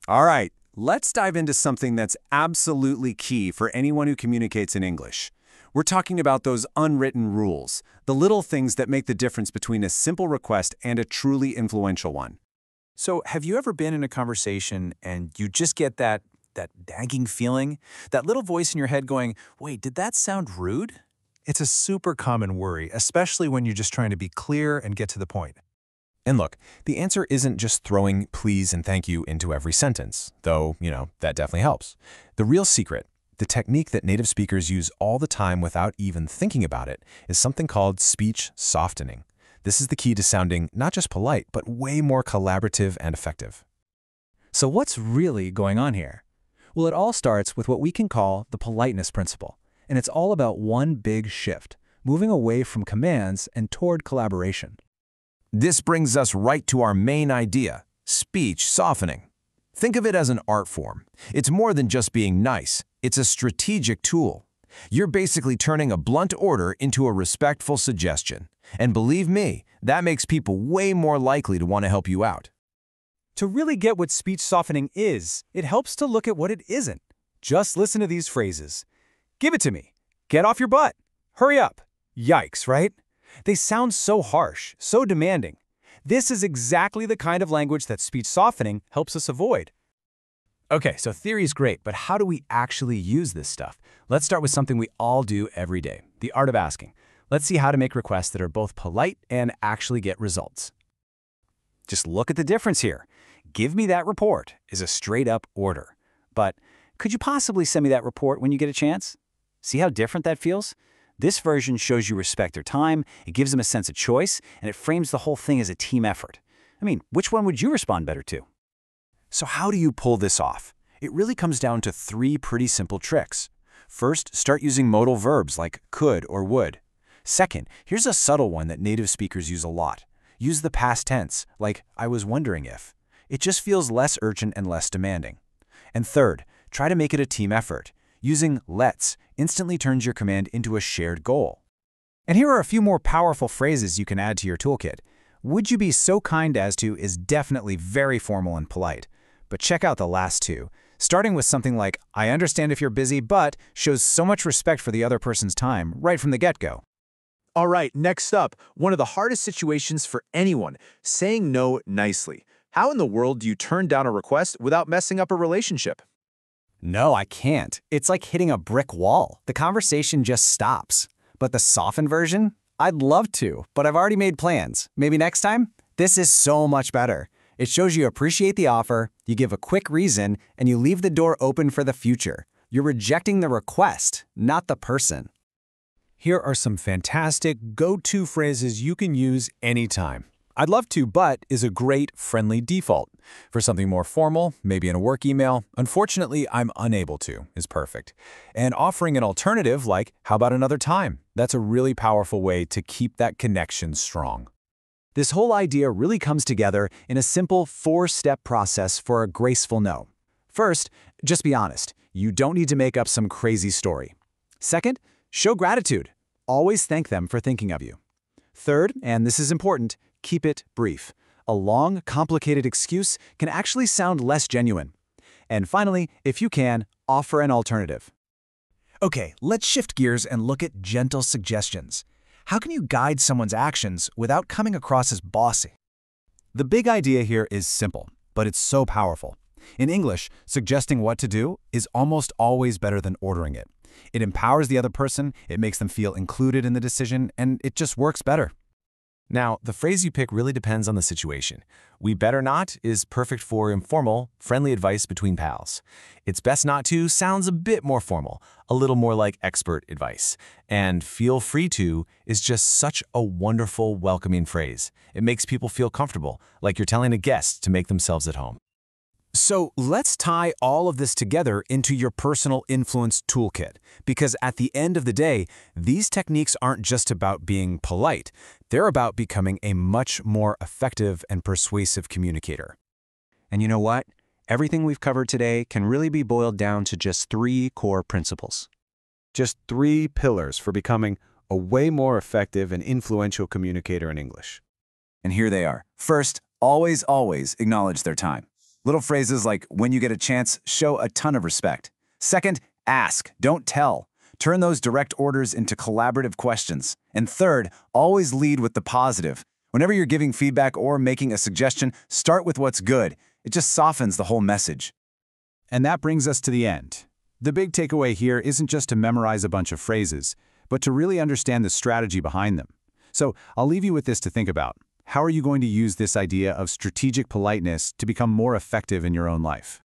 All right, let's dive into something that's absolutely key for anyone who communicates in English. We're talking about those unwritten rules, the little things that make the difference between a simple request and a truly influential one. So, have you ever been in a conversation and you just get that nagging feeling, that little voice in your head going, "Wait, did that sound rude?" It's a super common worry, especially when you're just trying to be clear and get to the point. And look, the answer isn't just throwing please and thank you into every sentence, though, that definitely helps. The real secret, the technique that native speakers use all the time without even thinking about it, is something called speech softening. This is the key to sounding not just polite, but way more collaborative and effective. So what's really going on here? Well, it all starts with what we can call the politeness principle, and it's all about one big shift, moving away from commands and toward collaboration. This brings us right to our main idea, speech softening. Think of it as an art form. It's more than just being nice. It's a strategic tool. You're basically turning a blunt order into a respectful suggestion. And believe me, that makes people way more likely to want to help you out. To really get what speech softening is, it helps to look at what it isn't. Just listen to these phrases. Give it to me. Get off your butt. Hurry up. Yikes, right? They sound so harsh, so demanding. This is exactly the kind of language that speech softening helps us avoid. Okay, so theory is great, but how do we actually use this stuff? Let's start with something we all do every day, the art of asking. Let's see how to make requests that are both polite and actually get results. Just look at the difference here. Give me that report is a straight-up order. But could you possibly send me that report when you get a chance? See how different that feels? This version shows you respect their time, it gives them a sense of choice, and it frames the whole thing as a team effort. I mean, which one would you respond better to? So how do you pull this off? It really comes down to three pretty simple tricks. First, start using modal verbs like could or would. Second, here's a subtle one that native speakers use a lot. Use the past tense, like I was wondering if. It just feels less urgent and less demanding. And third, try to make it a team effort. Using let's instantly turns your command into a shared goal. And here are a few more powerful phrases you can add to your toolkit. Would you be so kind as to is definitely very formal and polite. But check out the last two. Starting with something like, I understand if you're busy, but shows so much respect for the other person's time right from the get-go. All right, next up, one of the hardest situations for anyone, saying no nicely. How in the world do you turn down a request without messing up a relationship? No, I can't. It's like hitting a brick wall. The conversation just stops. But the softened version? I'd love to, but I've already made plans. Maybe next time? This is so much better. It shows you appreciate the offer, you give a quick reason, and you leave the door open for the future. You're rejecting the request, not the person. Here are some fantastic go-to phrases you can use anytime. I'd love to, but is a great friendly default. For something more formal, maybe in a work email, unfortunately, I'm unable to, is perfect. And offering an alternative like, how about another time? That's a really powerful way to keep that connection strong. This whole idea really comes together in a simple 4-step process for a graceful no. First, just be honest. You don't need to make up some crazy story. Second, show gratitude. Always thank them for thinking of you. Third, and this is important, keep it brief. A long, complicated excuse can actually sound less genuine. And finally, if you can, offer an alternative. Okay, let's shift gears and look at gentle suggestions. How can you guide someone's actions without coming across as bossy? The big idea here is simple, but it's so powerful. In English, suggesting what to do is almost always better than ordering it. It empowers the other person, it makes them feel included in the decision, and it just works better. Now, the phrase you pick really depends on the situation. We better not is perfect for informal, friendly advice between pals. It's best not to sounds a bit more formal, a little more like expert advice. And feel free to is just such a wonderful, welcoming phrase. It makes people feel comfortable, like you're telling a guest to make themselves at home. So let's tie all of this together into your personal influence toolkit, because at the end of the day, these techniques aren't just about being polite, they're about becoming a much more effective and persuasive communicator. And you know what? Everything we've covered today can really be boiled down to just 3 core principles. Just 3 pillars for becoming a way more effective and influential communicator in English. And here they are. First, always acknowledge their time. Little phrases like, when you get a chance, show a ton of respect. Second, ask, don't tell. Turn those direct orders into collaborative questions. And third, always lead with the positive. Whenever you're giving feedback or making a suggestion, start with what's good. It just softens the whole message. And that brings us to the end. The big takeaway here isn't just to memorize a bunch of phrases, but to really understand the strategy behind them. So I'll leave you with this to think about. How are you going to use this idea of strategic politeness to become more effective in your own life?